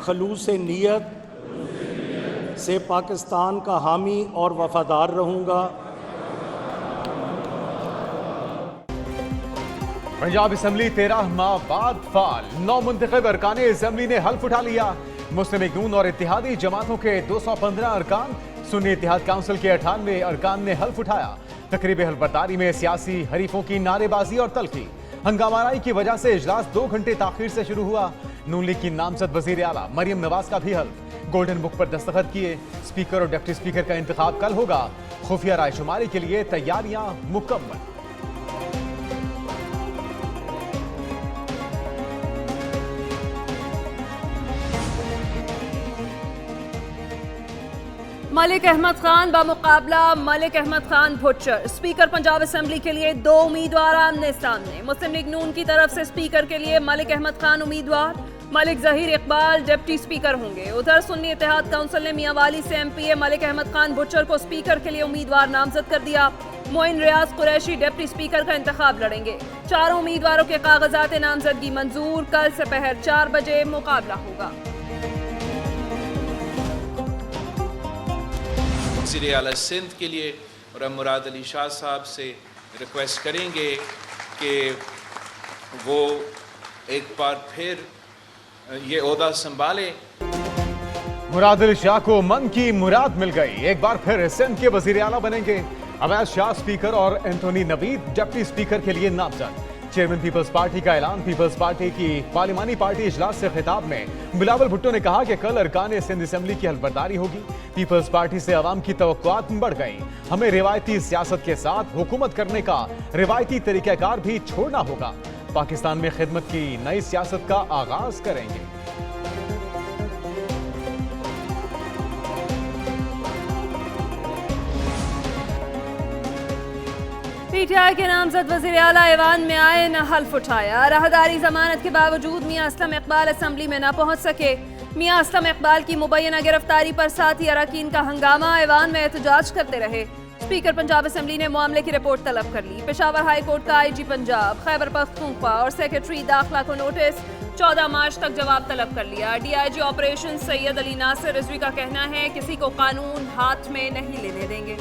खलूस नीयत से पाकिस्तान का हामी और वफादार रहूँगा। पंजाब असम्बली 13 माह बाद फाल, 9 मुंतखब अरकान असम्बली ने हल्फ उठा लिया। मुस्लिम लीग नून और इत्तेहादी जमातों के 215 अरकान, सुन्नी इत्तेहाद काउंसिल के 98 अरकान ने हल्फ उठाया। तकरीब हल्फबरदारी में सियासी हरीफों की नारेबाजी और तल्खी। हंगामाराई की वजह से इजलास 2 घंटे ताखिर से शुरू हुआ। नून लीग की नामजद वजीर आला मरियम नवाज का भी हल्फ। गोल्डन बुक पर दस्तखत किए। स्पीकर और डिप्टी स्पीकर का इंतखाब कल होगा। खुफिया रायशुमारी के लिए तैयारियां मुकम्मल। मलिक अहमद खान बामुकाबला मलिक अहमद खान भुट्टर। स्पीकर पंजाब असेंबली के लिए 2 उम्मीदवार आमने सामने। मुस्लिम लीग नून की तरफ से स्पीकर के लिए मलिक अहमद खान उम्मीदवार, मलिक जहीर इकबाल डिप्टी स्पीकर होंगे। उधर सुन्नी इत्तेहाद काउंसिल ने मियांवाली से एमपीए मलिक अहमद खान भुट्टर को स्पीकर के लिए उम्मीदवार नामजद कर दिया। मोइन रियाज कुरैशी डिप्टी स्पीकर का इंतखाब लड़ेंगे। 4 उम्मीदवारों के कागजात नामजदगी मंजूर। कल दोपहर 4 बजे मुकाबला होगा। वज़ीर आला सिंध के लिए और हम मुराद अली शाह साहब से रिक्वेस्ट करेंगे कि वो एक बार फिर ये ओहदा संभाले। मुराद अली शाह को मन की मुराद मिल गई, एक बार फिर सिंध के वज़ीर आला बनेंगे। अवैस शाह स्पीकर और एंथोनी नवीद डिप्टी स्पीकर के लिए नामजद। चेयरमैन पीपल्स पार्टी का ऐलान। पीपल्स पार्टी की पार्लिमानी पार्टी इजलास से खिताब में बिलावल भुट्टो ने कहा कि कल अरकान सिंध असेंबली की हल्फबरदारी होगी। पीपल्स पार्टी से अवाम की तवक्कुआत बढ़ गई। हमें रिवायती सियासत के साथ हुकूमत करने का रिवायती तरीक़ाकार भी छोड़ना होगा। पाकिस्तान में खिदमत की नई सियासत का आगाज करेंगे। पीटीआई के नामजद वज़ीर आला ऐवान में आए, न हल्फ उठाया। राहदारी जमानत के बावजूद मियां असलम इकबाल असेंबली में न पहुंच सके। मियां असलम इकबाल की मुबैना गिरफ्तारी पर साथी अरकान का हंगामा। ऐवान में एहतजाज करते रहे। स्पीकर पंजाब असेंबली ने मामले की रिपोर्ट तलब कर ली। पेशावर हाई कोर्ट का आईजी पंजाब, खैबर पख्तूनख्वा और सेक्रेटरी दाखिला को नोटिस। 14 मार्च तक जवाब तलब कर लिया। डीआईजी ऑपरेशन सैयद अली नासिर रिजवी का कहना है किसी को कानून हाथ में नहीं लेने देंगे।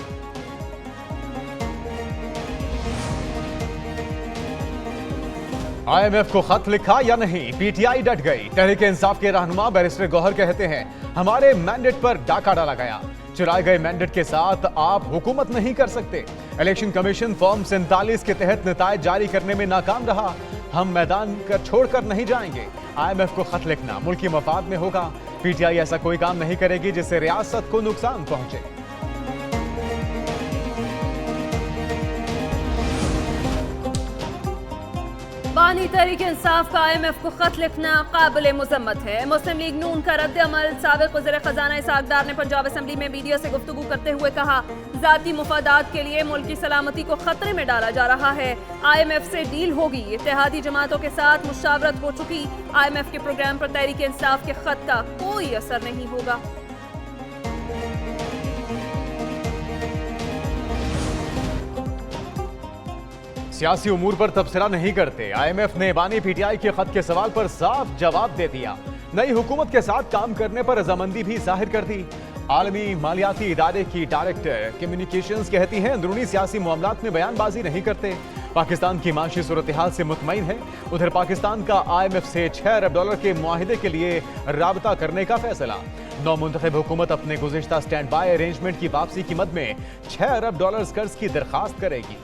IMF को खत लिखा या नहीं, पीटीआई डट गई। तहरीक इंसाफ के रहनुमा बैरिस्टर गौहर कहते हैं हमारे मैंडेट पर डाका डाला गया। चुराए गए मैंडेट के साथ आप हुकूमत नहीं कर सकते। इलेक्शन कमीशन फॉर्म 47 के तहत नतायज जारी करने में नाकाम रहा। हम मैदान छोड़कर नहीं जाएंगे। IMF को खत लिखना मुल्की मफाद में होगा। पीटीआई ऐसा कोई काम नहीं करेगी जिससे रियासत को नुकसान पहुंचे। बानी तहरीक इंसाफ का IMF को खत लिखना काबिल मुजम्मत है। मुस्लिम लीग नून का रद्द अमल। साबिक वज़ीर खजाना इसहाक डार ने पंजाब असेंबली में मीडिया से गुफ्तगू करते हुए कहा जाती मुफादात के लिए मुल्क की सलामती को खतरे में डाला जा रहा है। IMF से डील होगी। इत्तेहादी जमातों के साथ मुशावरत हो चुकी। IMF के प्रोग्राम पर तहरीक इंसाफ के खत का कोई असर नहीं होगा। सियासी उमूर पर तबसरा नहीं करते। IMF ने बानी पीटीआई के खत के सवाल पर साफ जवाब दे दिया। नई हुकूमत के साथ काम करने पर रजामंदी भी जाहिर कर दी। आलमी मालियाती इदारे की डायरेक्टर कम्युनिकेशंस कहती हैं अंदरूनी सियासी मामलात में बयानबाजी नहीं करते। पाकिस्तान की माशी सूरत हाल से मुतमईन है। उधर पाकिस्तान का IMF से $6 अरब के मुआहिदे के लिए राबता करने का फैसला। नौ मुंतखब हुकूमत अपने गुज़िश्ता स्टैंड बाय अरेंजमेंट की वापसी की मद में $6 अरब कर्ज की दरखास्त करेगी।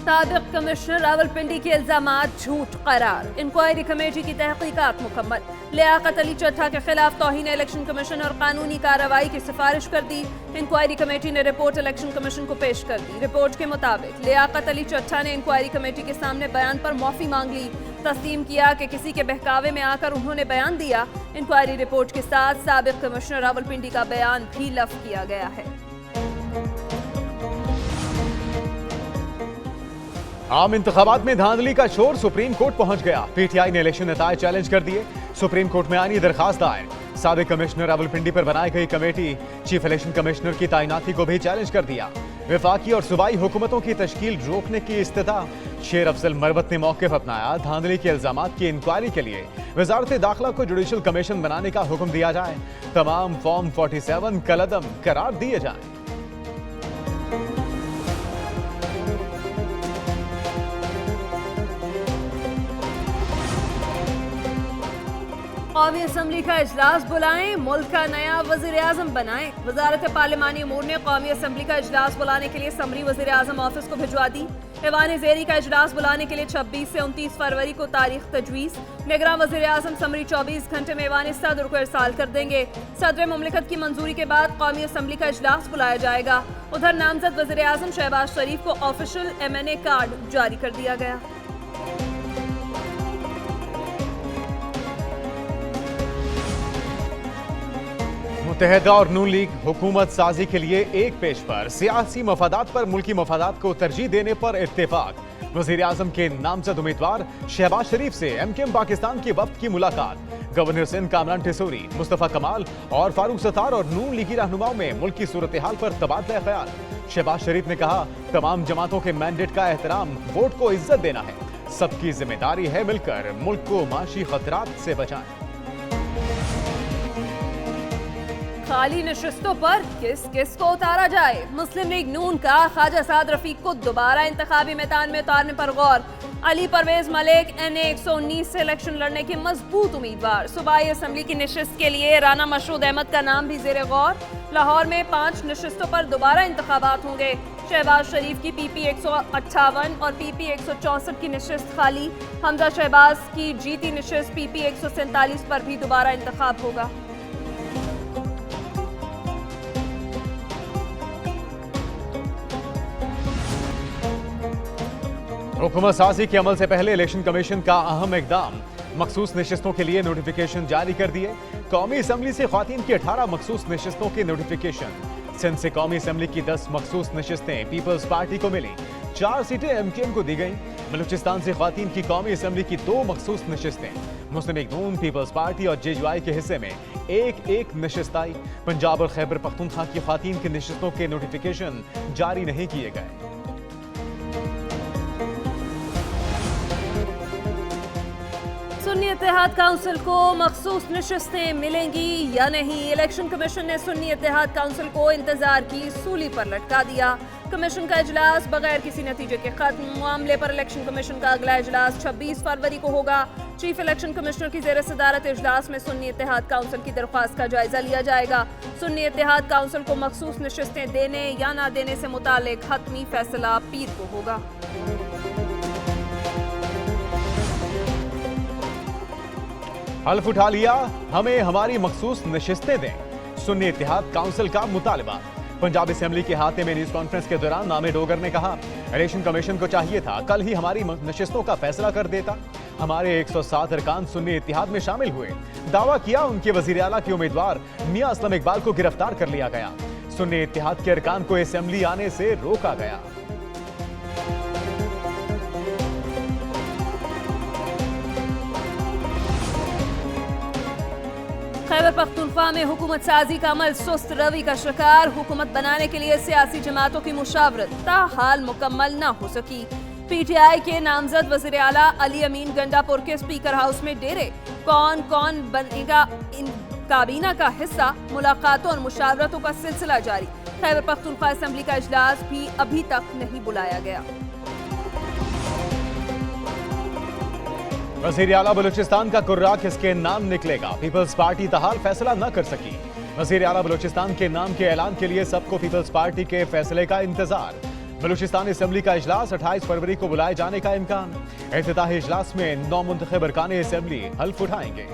साबिक कमिश्नर रावलपिंडी के इल्जामात झूठ करार। इंक्वायरी कमेटी की तहकीकात मुकम्मल। लियाकत अली चट्टा के खिलाफ तौहीन इलेक्शन कमीशन और कानूनी कार्रवाई की सिफारिश कर दी। इंक्वायरी कमेटी ने रिपोर्ट इलेक्शन कमीशन को पेश कर दी। रिपोर्ट के मुताबिक लियाकत अली चट्टा ने इंक्वायरी कमेटी के सामने बयान पर माफी मांग ली। तस्लीम किया कि किसी के बहकावे में आकर उन्होंने बयान दिया। इंक्वायरी रिपोर्ट के साथ साबिक कमिश्नर रावलपिंडी का बयान भी लफ्ज किया गया है। आम इंतखाबात में धांधली का शोर सुप्रीम कोर्ट पहुंच गया। पीटीआई ने इलेक्शन नतायज चैलेंज कर दिए। सुप्रीम कोर्ट में आनी दरखास्त दायर। साबिक कमिश्नर रावलपिंडी पर बनाई गई कमेटी चीफ इलेक्शन कमिश्नर की तैनाती को भी चैलेंज कर दिया। वफाकी और सूबाई हुकूमतों की तश्कील रोकने की इस्तिदा। शेर अफजल मरवत ने मौक़िफ़ अपनाया, धांधली के इल्जामात की इंक्वायरी के लिए वजारत दाखिला को जुडिशल कमीशन बनाने का हुक्म दिया जाए। तमाम फॉर्म 47 कलअदम करार दिए जाएं। कौमी असम्बली का इजलास बुलाएं, मुल्क का नया वज़ीर आज़म बनाएं। वजारत पार्लिमानी उमूर ने कौमी असम्बली का इजलास बुलाने के लिए समरी वज़ीर आज़म ऑफिस को भिजवा दी। ऐवान ज़ेरी का इजलास बुलाने के लिए 26 से 29 फरवरी को तारीख तजवीज़। निगरान वज़ीर आज़म समरी 24 घंटे में ऐवान सदर को इरसाल कर देंगे। सदर मुमलिकत की मंजूरी के बाद कौमी असम्बली का इजलास बुलाया जाएगा। उधर नामजद वज़ीर आज़म शहबाज शरीफ को ऑफिशियल MNA कार्ड जारी कर दिया गया। मुत्तहिदा और नून लीग हुकूमत साजी के लिए एक पेज पर सियासी मफादात पर मुल्की मफादात को तरजीह देने पर इत्तेफाक। वज़ीर आज़म के नामजद उम्मीदवार शहबाज शरीफ से MKM पाकिस्तान के वफ्द की मुलाकात। गवर्नर सिंध कामरान टिसोरी, मुस्तफ़ा कमाल और फारूक सत्तार और नून लीगी रहनुमाओं में मुल्क की सूरत हाल पर तबादला ख्याल। शहबाज शरीफ ने कहा, तमाम जमातों के मैंडेट का एहतराम, वोट को इज्जत देना है। सबकी जिम्मेदारी है मिलकर मुल्क को माशी खतरात से बचाएं। खाली नशिस्तों पर किस किस को उतारा जाए। मुस्लिम लीग नून का ख्वाजा साद रफीक को दोबारा इंतखाबी मैदान में उतारने पर गौर। अली परवेज मलिक NA 119 से इलेक्शन लड़ने के मजबूत उम्मीदवार। सूबाई असम्बली की नशिस्त के लिए राना मशहूद अहमद का नाम भी जेर गौर। लाहौर में 5 नशिस्तों पर दोबारा इंतखाबात होंगे। शहबाज शरीफ की PP 158 और PP 164 की नशिस्त खाली। हमजा शहबाज की जीती नशिस्त PP 147 पर भी दोबारा इंतखाब होगा। हुकूमत साजी के अमल से पहले इलेक्शन कमीशन का अहम इकदाम। मखसूस नशिस्तों के लिए नोटिफिकेशन जारी कर दिए। कौमी असम्बली से ख्वातीन की 18 मखसूस नशिस्तों के नोटिफिकेशन। सिंध से कौमी असम्बली की 10 मखसूस नशिस्तें पीपल्स पार्टी को मिली। 4 सीटें MKM को दी गईं। बलूचिस्तान से ख्वातीन की कौमी असम्बली की 2 मखसूस नशिस्तें। मुस्लिम लीग नून, पीपल्स पार्टी और JUI के हिस्से में एक नशिस्त आई। पंजाब और खैबर पख्तूनख्वा की ख्वातीन की नशिस्तों के नोटिफिकेशन जारी नहीं किए गए। सुन्नी इत्तेहाद काउंसिल को मखसूस नशिस्तें मिलेंगी या नहीं। इलेक्शन कमीशन ने सुन्नी इत्तेहाद काउंसिल को इंतजार की सूली पर लटका दिया। कमीशन का इजलास बगैर किसी नतीजे के खत्म। मामले पर इलेक्शन कमीशन का अगला इजलास 26 फरवरी को होगा। चीफ इलेक्शन कमिश्नर की जेर सदारत इजलास में सुन्नी इत्तेहाद काउंसिल की दरख्वास्त का जायजा लिया जाएगा। सुन्नी इत्तेहाद काउंसिल को मखसूस नशिस्तें देने या ना देने से मुतालिक हतमी फैसला पीर को होगा। हल्फ उठा लिया, हमें हमारी मखसूस नशिस्तें दें। सुन्नी इत्तेहाद काउंसिल का मुतालबा। पंजाब असेंबली के हाथे में न्यूज कॉन्फ्रेंस के दौरान नामे डोगर ने कहा, इलेक्शन कमीशन को चाहिए था कल ही हमारी नशिस्तों का फैसला कर देता। हमारे 107 अरकान सुन्नी इत्तेहाद में शामिल हुए। दावा किया उनके वजीर आला के उम्मीदवार मियां असलम इकबाल को गिरफ्तार कर लिया गया। सुन्नी इत्तेहाद के अरकान को असेंबली आने से रोका गया। खैबर पख्तूनख्वा में हुकूमत साजी का अमल सुस्त रवि का शिकार। हुकूमत बनाने के लिए सियासी जमातों की मुशावरत ताहाल मुकम्मल न हो सकी। PTI के नामजद वज़ीर आला अली अमीन गंडापुर के स्पीकर हाउस में डेरे। कौन कौन बनेगा इन काबीना का हिस्सा। मुलाकातों और मुशावरतों का सिलसिला जारी। खैबर पख्तूनख्वा असेंबली का इजलास भी अभी तक नहीं बुलाया गया। वज़ीर आला बलूचिस्तान का कुर्रा किसके नाम निकलेगा। पीपल्स पार्टी ताहाल फैसला न कर सकी। वज़ीर आला बलूचिस्तान के नाम के ऐलान के लिए सबको पीपल्स पार्टी के फैसले का इंतजार। बलूचिस्तान असेंबली का इजलास 28 फरवरी को बुलाए जाने का इम्कान। इफ्तिताही इजलास में 9 मुंतखब अरकान असेंबली हल्फ उठाएंगे।